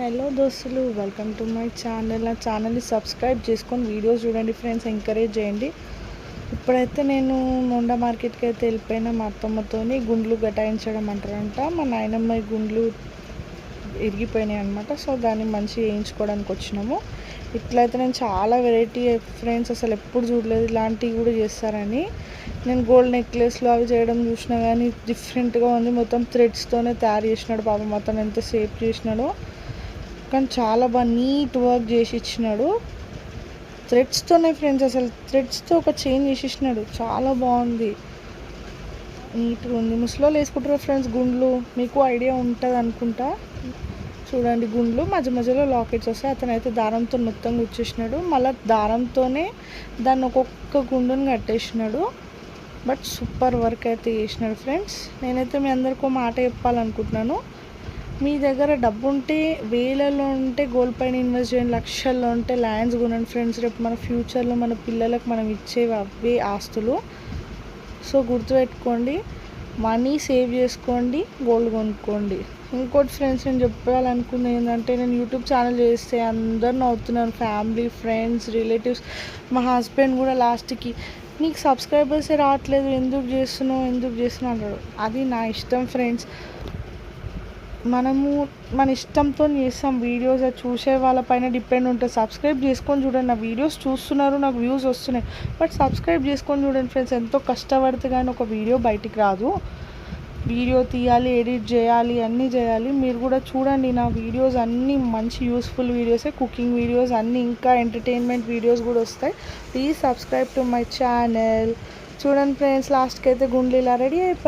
Hello దోస్తులు, welcome to my channel. నా ఛానల్ని సబ్స్క్రైబ్ చేసుకొని వీడియోస్ చూడండి ఫ్రెండ్స్, ఎంకరేజ్ చేయండి. ఇప్పుడైతే నేను మొండా మార్కెట్కి అయితే వెళ్ళిపోయినా మా అత్తమ్మతోని. గుండ్లు గటాయించడం అంటారంట. మా నాయనమ్మ గుండ్లు ఇరిగిపోయినాయి అనమాట. సో దాన్ని మంచిగా వేయించుకోవడానికి వచ్చినాము. ఇట్లయితే నేను చాలా వెరైటీ ఫ్రెండ్స్ అసలు ఎప్పుడు చూడలేదు, ఇలాంటివి కూడా చేస్తారని. నేను గోల్డ్ నెక్లెస్లు అవి చేయడం చూసినా కానీ డిఫరెంట్గా ఉంది. మొత్తం థ్రెడ్స్తోనే తయారు చేసినాడు పాపం, మొత్తం ఎంత సేఫ్ చేసినాడో. కానీ చాలా బాగా నీట్ వర్క్ చేసి ఇచ్చినాడు థ్రెడ్స్తోనే ఫ్రెండ్స్. అసలు థ్రెడ్స్తో ఒక చైన్ చేసి ఇచ్చినాడు, చాలా బాగుంది, నీట్గా ఉంది. ముసలోళ్ళు వేసుకుంటారు ఫ్రెండ్స్ గుండ్లు, మీకు ఐడియా ఉంటుంది అనుకుంటా. చూడండి, గుండ్లు మధ్య మధ్యలో లాకెట్స్ వస్తాయి. అతను అయితే దారంతో మొత్తం గుచ్చేసినాడు, మళ్ళీ దారంతోనే దాన్ని ఒక్కొక్క గుండుని కట్టేసినాడు. బట్ సూపర్ వర్క్ అయితే చేసినాడు ఫ్రెండ్స్. నేనైతే మీ అందరికీ ఒక మాట చెప్పాలనుకుంటున్నాను. మీ దగ్గర డబ్బు ఉంటే, వేలలో ఉంటే గోల్డ్ పైన ఇన్వెస్ట్ చేయండి, లక్షల్లో ఉంటే ల్యాండ్స్ కొనండి ఫ్రెండ్స్. రేపు మన ఫ్యూచర్లో మన పిల్లలకు మనం ఇచ్చేవి అవే ఆస్తులు. సో గుర్తుపెట్టుకోండి, మనీ సేవ్ చేసుకోండి, గోల్డ్ కొనుక్కోండి. ఇంకోటి ఫ్రెండ్స్, నేను చెప్పాలనుకున్నది ఏంటంటే, నేను యూట్యూబ్ ఛానల్ చేస్తే అందరు నవ్వుతున్నాను, ఫ్యామిలీ, ఫ్రెండ్స్, రిలేటివ్స్. మా హస్బెండ్ కూడా లాస్ట్కి, నీకు సబ్స్క్రైబర్సే రావట్లేదు, ఎందుకు చేస్తున్నావు అన్నాడు. అది నా ఇష్టం ఫ్రెండ్స్. మనము మన ఇష్టంతో చేస్తాం వీడియోస్, అది చూసే వాళ్ళపైన డిపెండ్ ఉంటుంది. సబ్స్క్రైబ్ చేసుకొని చూడండి. నా వీడియోస్ చూస్తున్నారు, నాకు వ్యూస్ వస్తున్నాయి, బట్ సబ్స్క్రైబ్ చేసుకొని చూడండి ఫ్రెండ్స్. ఎంతో కష్టపడితే కానీ ఒక వీడియో బయటికి రాదు. వీడియో తీయాలి, ఎడిట్ చేయాలి, అన్నీ చేయాలి. మీరు కూడా చూడండి నా వీడియోస్ అన్నీ మంచి యూస్ఫుల్ వీడియోసే, కుకింగ్ వీడియోస్ అన్నీ, ఇంకా ఎంటర్టైన్మెంట్ వీడియోస్ కూడా వస్తాయి. Please subscribe to my channel. చూడండి ఫ్రెండ్స్, లాస్ట్కి అయితే గుండ్లు ఇలా రెడీ అయిపోయి